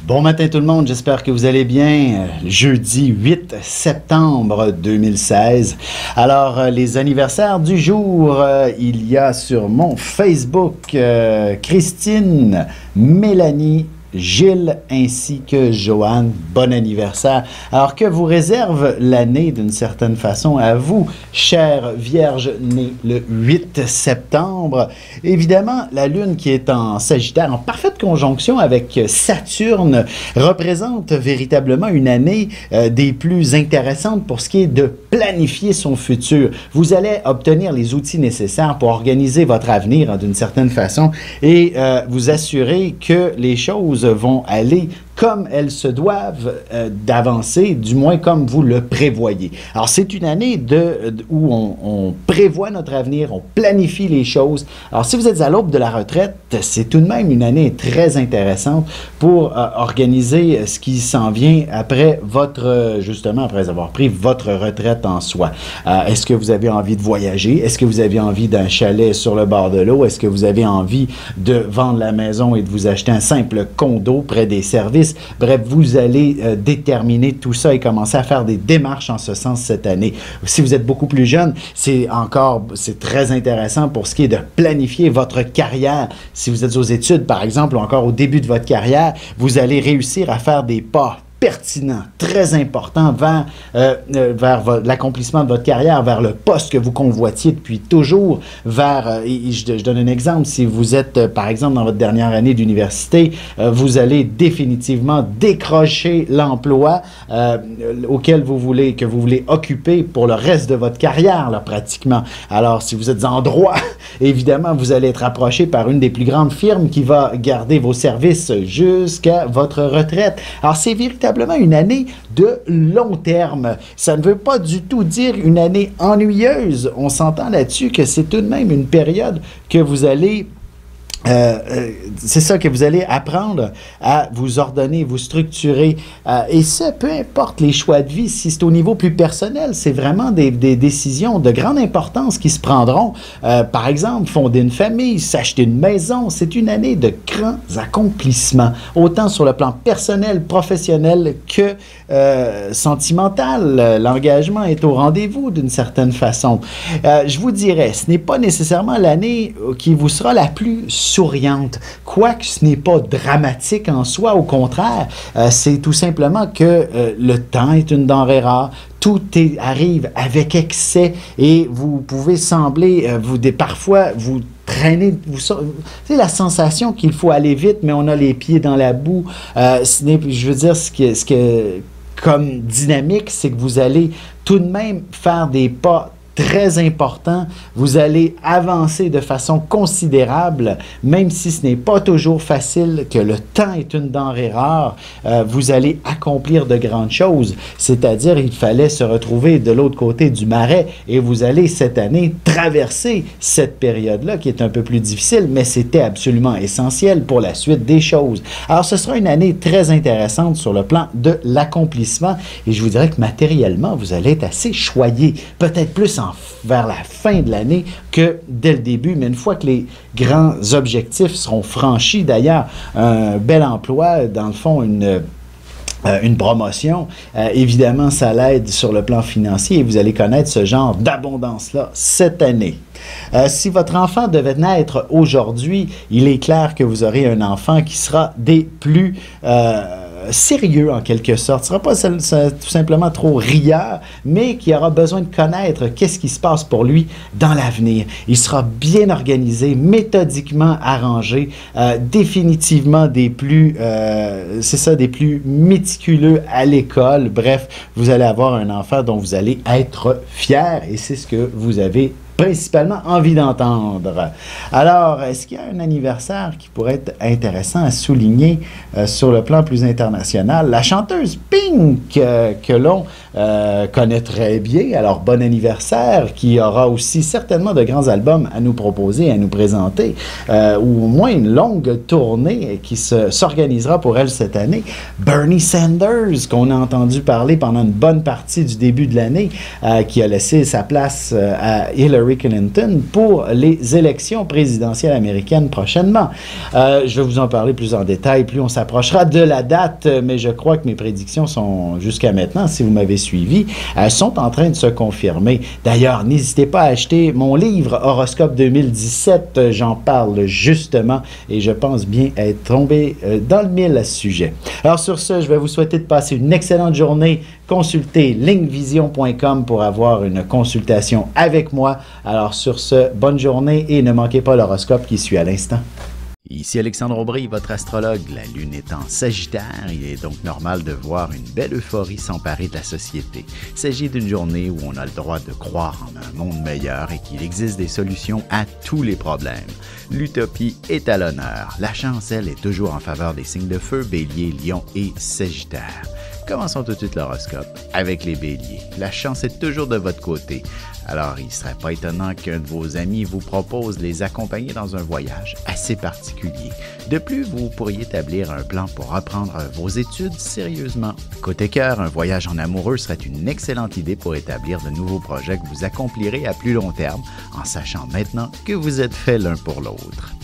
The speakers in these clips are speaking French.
Bon matin tout le monde, j'espère que vous allez bien. Jeudi 8 septembre 2016. Alors, les anniversaires du jour, il y a sur mon Facebook Christine, Mélanie, Gilles ainsi que Joanne. Bon anniversaire. Alors que vous réserve l'année d'une certaine façon à vous, chère Vierge née le 8 septembre. Évidemment, la Lune qui est en Sagittaire, en parfaite conjonction avec Saturne, représente véritablement une année des plus intéressantes pour ce qui est de planifier son futur. Vous allez obtenir les outils nécessaires pour organiser votre avenir d'une certaine façon et vous assurer que les choses vont aller comme elles se doivent d'avancer, du moins comme vous le prévoyez. Alors, c'est une année où on prévoit notre avenir, on planifie les choses. Alors, si vous êtes à l'aube de la retraite, c'est tout de même une année très intéressante pour organiser ce qui s'en vient après justement, après avoir pris votre retraite en soi. Est-ce que vous avez envie de voyager? Est-ce que vous avez envie d'un chalet sur le bord de l'eau? Est-ce que vous avez envie de vendre la maison et de vous acheter un simple condo près des services? Bref, vous allez déterminer tout ça et commencer à faire des démarches en ce sens cette année. Si vous êtes beaucoup plus jeune, c'est très intéressant pour ce qui est de planifier votre carrière. Si vous êtes aux études, par exemple, ou encore au début de votre carrière, vous allez réussir à faire des pas pertinent, très important vers l'accomplissement de votre carrière, vers le poste que vous convoitiez depuis toujours, je donne un exemple, si vous êtes, par exemple, dans votre dernière année d'université, vous allez définitivement décrocher l'emploi que vous voulez occuper pour le reste de votre carrière, là, pratiquement. Alors, si vous êtes en droit, évidemment, vous allez être approché par une des plus grandes firmes qui va garder vos services jusqu'à votre retraite. Alors, c'est véritablement une année de long terme. Ça ne veut pas du tout dire une année ennuyeuse. On s'entend là-dessus que c'est tout de même une période que vous allez c'est ça que vous allez apprendre à vous ordonner, vous structurer. Et ça, peu importe les choix de vie, si c'est au niveau plus personnel, c'est vraiment des décisions de grande importance qui se prendront. Par exemple, fonder une famille, s'acheter une maison, c'est une année de grands accomplissements, autant sur le plan personnel, professionnel que sentimental. L'engagement est au rendez-vous d'une certaine façon. Je vous dirais, ce n'est pas nécessairement l'année qui vous sera la plus souriante, quoique ce n'est pas dramatique en soi, au contraire, c'est tout simplement que le temps est une denrée rare, tout arrive avec excès et vous pouvez sembler, parfois vous traîner, c'est la sensation qu'il faut aller vite, mais on a les pieds dans la boue. Je veux dire, comme dynamique, c'est que vous allez tout de même faire des pas très important, vous allez avancer de façon considérable, même si ce n'est pas toujours facile, que le temps est une denrée rare, vous allez accomplir de grandes choses, c'est-à-dire il fallait se retrouver de l'autre côté du marais et vous allez cette année traverser cette période-là qui est un peu plus difficile, mais c'était absolument essentiel pour la suite des choses. Alors ce sera une année très intéressante sur le plan de l'accomplissement et je vous dirais que matériellement, vous allez être assez choyé, peut-être plus vers la fin de l'année que dès le début, mais une fois que les grands objectifs seront franchis, d'ailleurs, un bel emploi, dans le fond, une promotion, évidemment, ça l'aide sur le plan financier et vous allez connaître ce genre d'abondance-là cette année. Si votre enfant devait naître aujourd'hui, il est clair que vous aurez un enfant qui sera des plus sérieux en quelque sorte. Ce ne sera pas tout simplement trop rieur, mais qui aura besoin de connaître qu'est-ce qui se passe pour lui dans l'avenir. Il sera bien organisé, méthodiquement arrangé, définitivement des plus méticuleux à l'école. Bref, vous allez avoir un enfant dont vous allez être fier et c'est ce que vous avez principalement envie d'entendre. Alors, est-ce qu'il y a un anniversaire qui pourrait être intéressant à souligner sur le plan plus international? La chanteuse Pink, que l'on connaît très bien. Alors, bon anniversaire, qui aura aussi certainement de grands albums à nous proposer, à nous présenter, ou au moins une longue tournée qui s'organisera pour elle cette année. Bernie Sanders, qu'on a entendu parler pendant une bonne partie du début de l'année, qui a laissé sa place à Hillary Clinton pour les élections présidentielles américaines prochainement. Je vais vous en parler plus en détail, plus on s'approchera de la date, mais je crois que mes prédictions sont, jusqu'à maintenant, si vous m'avez suivi, sont en train de se confirmer. D'ailleurs, n'hésitez pas à acheter mon livre Horoscope 2017, j'en parle justement et je pense bien être tombé dans le mille à ce sujet. Alors sur ce, je vais vous souhaiter de passer une excellente journée. Consultez linkvision.com pour avoir une consultation avec moi. Alors sur ce, bonne journée et ne manquez pas l'horoscope qui suit à l'instant. Ici Alexandre Aubry, votre astrologue. La Lune est en Sagittaire, il est donc normal de voir une belle euphorie s'emparer de la société. Il s'agit d'une journée où on a le droit de croire en un monde meilleur et qu'il existe des solutions à tous les problèmes. L'utopie est à l'honneur. La chance, elle, est toujours en faveur des signes de feu, Bélier, Lion et Sagittaire. Commençons tout de suite l'horoscope avec les Béliers. La chance est toujours de votre côté. Alors, il ne serait pas étonnant qu'un de vos amis vous propose de les accompagner dans un voyage assez particulier. De plus, vous pourriez établir un plan pour reprendre vos études sérieusement. Côté cœur, un voyage en amoureux serait une excellente idée pour établir de nouveaux projets que vous accomplirez à plus long terme, en sachant maintenant que vous êtes faits l'un pour l'autre.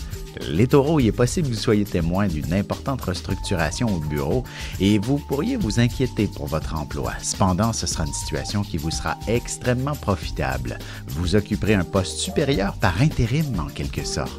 Les taureaux, il est possible que vous soyez témoin d'une importante restructuration au bureau et vous pourriez vous inquiéter pour votre emploi. Cependant, ce sera une situation qui vous sera extrêmement profitable. Vous occuperez un poste supérieur par intérim en quelque sorte.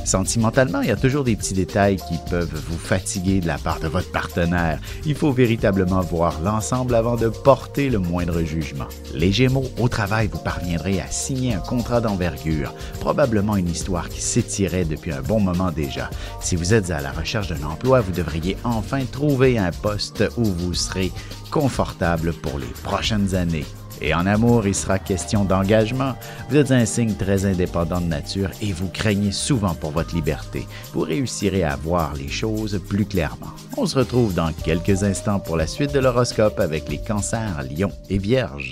Sentimentalement, il y a toujours des petits détails qui peuvent vous fatiguer de la part de votre partenaire. Il faut véritablement voir l'ensemble avant de porter le moindre jugement. Les Gémeaux, au travail, vous parviendrez à signer un contrat d'envergure, probablement une histoire qui s'étirait depuis un bon moment déjà. Si vous êtes à la recherche d'un emploi, vous devriez enfin trouver un poste où vous serez confortable pour les prochaines années. Et en amour, il sera question d'engagement. Vous êtes un signe très indépendant de nature et vous craignez souvent pour votre liberté. Vous réussirez à voir les choses plus clairement. On se retrouve dans quelques instants pour la suite de l'horoscope avec les Cancers, Lions et Vierges.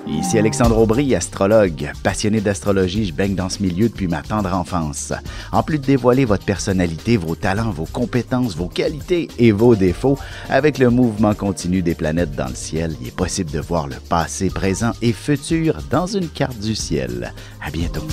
Ici Alexandre Aubry, astrologue. Passionné d'astrologie, je baigne dans ce milieu depuis ma tendre enfance. En plus de dévoiler votre personnalité, vos talents, vos compétences, vos qualités et vos défauts, avec le mouvement continu des planètes dans le ciel, il est possible de voir le passé, présent et futur dans une carte du ciel. À bientôt.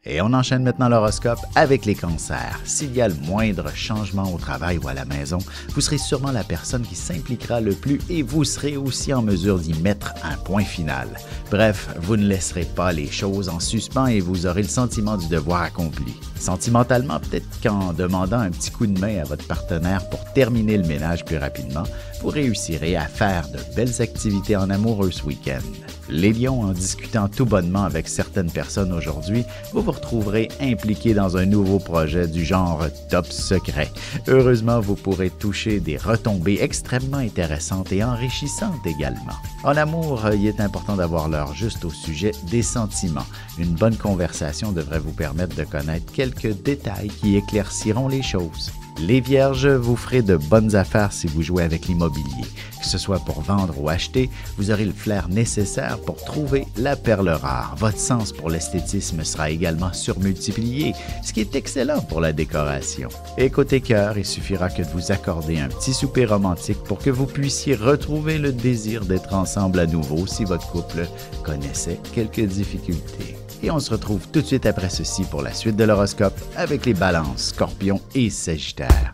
Et on enchaîne maintenant l'horoscope avec les cancers. S'il y a le moindre changement au travail ou à la maison, vous serez sûrement la personne qui s'impliquera le plus et vous serez aussi en mesure d'y mettre un point final. Bref, vous ne laisserez pas les choses en suspens et vous aurez le sentiment du devoir accompli. Sentimentalement, peut-être qu'en demandant un petit coup de main à votre partenaire pour terminer le ménage plus rapidement, vous réussirez à faire de belles activités en amoureux ce week-end. Les lions, en discutant tout bonnement avec certaines personnes aujourd'hui, vous vous retrouverez impliqué dans un nouveau projet du genre top secret. Heureusement, vous pourrez toucher des retombées extrêmement intéressantes et enrichissantes également. En amour, il est important d'avoir l'heure juste au sujet des sentiments. Une bonne conversation devrait vous permettre de connaître quelques détails qui éclairciront les choses. Les Vierges, vous ferez de bonnes affaires si vous jouez avec l'immobilier. Que ce soit pour vendre ou acheter, vous aurez le flair nécessaire pour trouver la perle rare. Votre sens pour l'esthétisme sera également surmultiplié, ce qui est excellent pour la décoration. Et côté cœur, il suffira que de vous accorder un petit souper romantique pour que vous puissiez retrouver le désir d'être ensemble à nouveau si votre couple connaissait quelques difficultés. Et on se retrouve tout de suite après ceci pour la suite de l'horoscope avec les Balances, Scorpions et Sagittaires.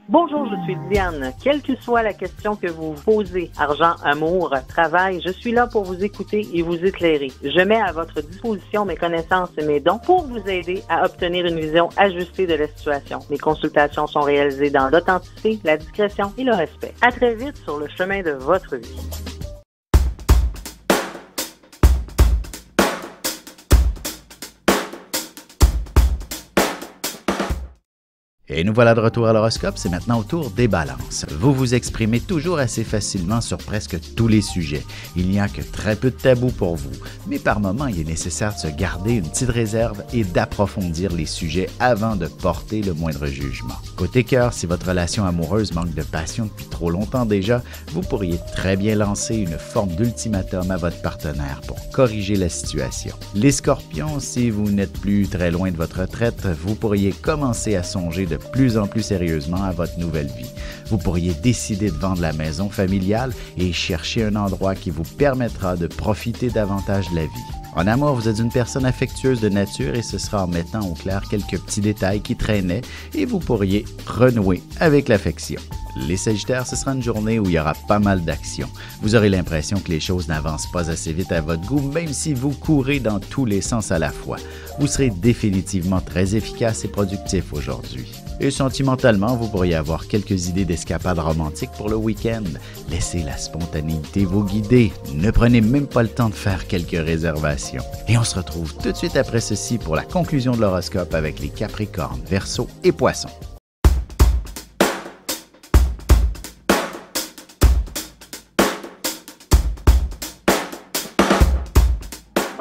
Bonjour, je suis Diane. Quelle que soit la question que vous posez, argent, amour, travail, je suis là pour vous écouter et vous éclairer. Je mets à votre disposition mes connaissances et mes dons pour vous aider à obtenir une vision ajustée de la situation. Mes consultations sont réalisées dans l'authenticité, la discrétion et le respect. À très vite sur le chemin de votre vie. Et nous voilà de retour à l'horoscope, c'est maintenant au tour des balances. Vous vous exprimez toujours assez facilement sur presque tous les sujets. Il n'y a que très peu de tabous pour vous, mais par moments, il est nécessaire de se garder une petite réserve et d'approfondir les sujets avant de porter le moindre jugement. Côté cœur, si votre relation amoureuse manque de passion depuis trop longtemps déjà, vous pourriez très bien lancer une forme d'ultimatum à votre partenaire pour corriger la situation. Les scorpions, si vous n'êtes plus très loin de votre retraite, vous pourriez commencer à songer de plus en plus sérieusement à votre nouvelle vie. Vous pourriez décider de vendre la maison familiale et chercher un endroit qui vous permettra de profiter davantage de la vie. En amour, vous êtes une personne affectueuse de nature et ce sera en mettant au clair quelques petits détails qui traînaient et vous pourriez renouer avec l'affection. Les Sagittaires, ce sera une journée où il y aura pas mal d'action. Vous aurez l'impression que les choses n'avancent pas assez vite à votre goût, même si vous courez dans tous les sens à la fois. Vous serez définitivement très efficace et productif aujourd'hui. Et sentimentalement, vous pourriez avoir quelques idées d'escapade romantique pour le week-end. Laissez la spontanéité vous guider. Ne prenez même pas le temps de faire quelques réservations. Et on se retrouve tout de suite après ceci pour la conclusion de l'horoscope avec les Capricornes, Verseaux et Poissons.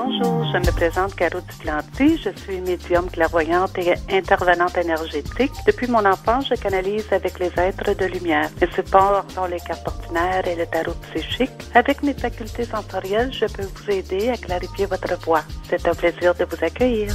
Bonjour, je me présente Caro Duplanty. Je suis médium clairvoyante et intervenante énergétique. Depuis mon enfance, je canalise avec les êtres de lumière. Mes supports sont les cartes ordinaires et le tarot psychique. Avec mes facultés sensorielles, je peux vous aider à clarifier votre voix. C'est un plaisir de vous accueillir.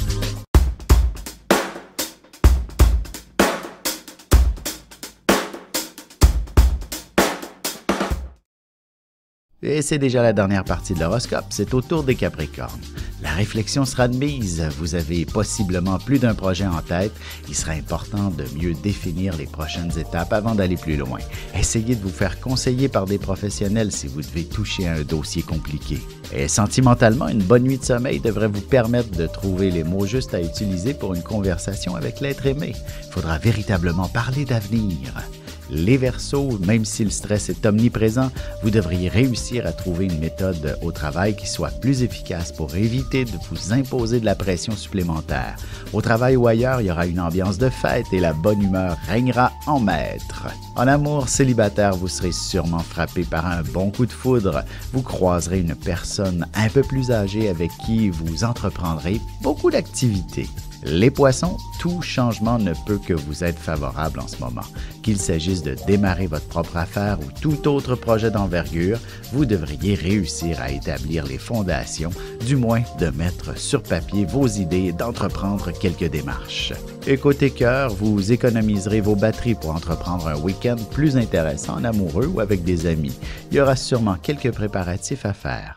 Et c'est déjà la dernière partie de l'horoscope, c'est au tour des Capricornes. La réflexion sera de mise, vous avez possiblement plus d'un projet en tête, il sera important de mieux définir les prochaines étapes avant d'aller plus loin. Essayez de vous faire conseiller par des professionnels si vous devez toucher à un dossier compliqué. Et sentimentalement, une bonne nuit de sommeil devrait vous permettre de trouver les mots justes à utiliser pour une conversation avec l'être aimé. Il faudra véritablement parler d'avenir. Les Verseaux, même si le stress est omniprésent, vous devriez réussir à trouver une méthode au travail qui soit plus efficace pour éviter de vous imposer de la pression supplémentaire. Au travail ou ailleurs, il y aura une ambiance de fête et la bonne humeur régnera en maître. En amour célibataire, vous serez sûrement frappé par un bon coup de foudre. Vous croiserez une personne un peu plus âgée avec qui vous entreprendrez beaucoup d'activités. Les Poissons, tout changement ne peut que vous être favorable en ce moment. Qu'il s'agisse de démarrer votre propre affaire ou tout autre projet d'envergure, vous devriez réussir à établir les fondations, du moins de mettre sur papier vos idées et d'entreprendre quelques démarches. Et côté cœur, vous économiserez vos batteries pour entreprendre un week-end plus intéressant en amoureux ou avec des amis. Il y aura sûrement quelques préparatifs à faire.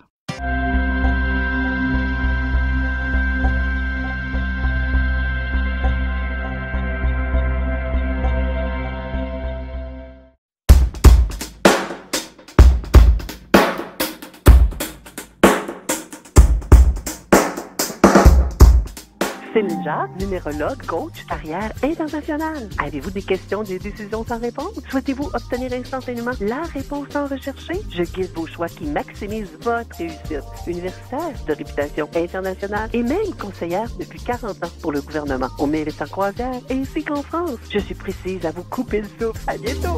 Céline Jacques, numérologue, coach, carrière internationale. Avez-vous des questions, des décisions sans réponse? Souhaitez-vous obtenir instantanément la réponse sans rechercher? Je guide vos choix qui maximisent votre réussite. Universitaire de réputation internationale et même conseillère depuis 40 ans pour le gouvernement. On mérite en croisière ainsi qu'en France. Je suis précise à vous couper le souffle. À bientôt!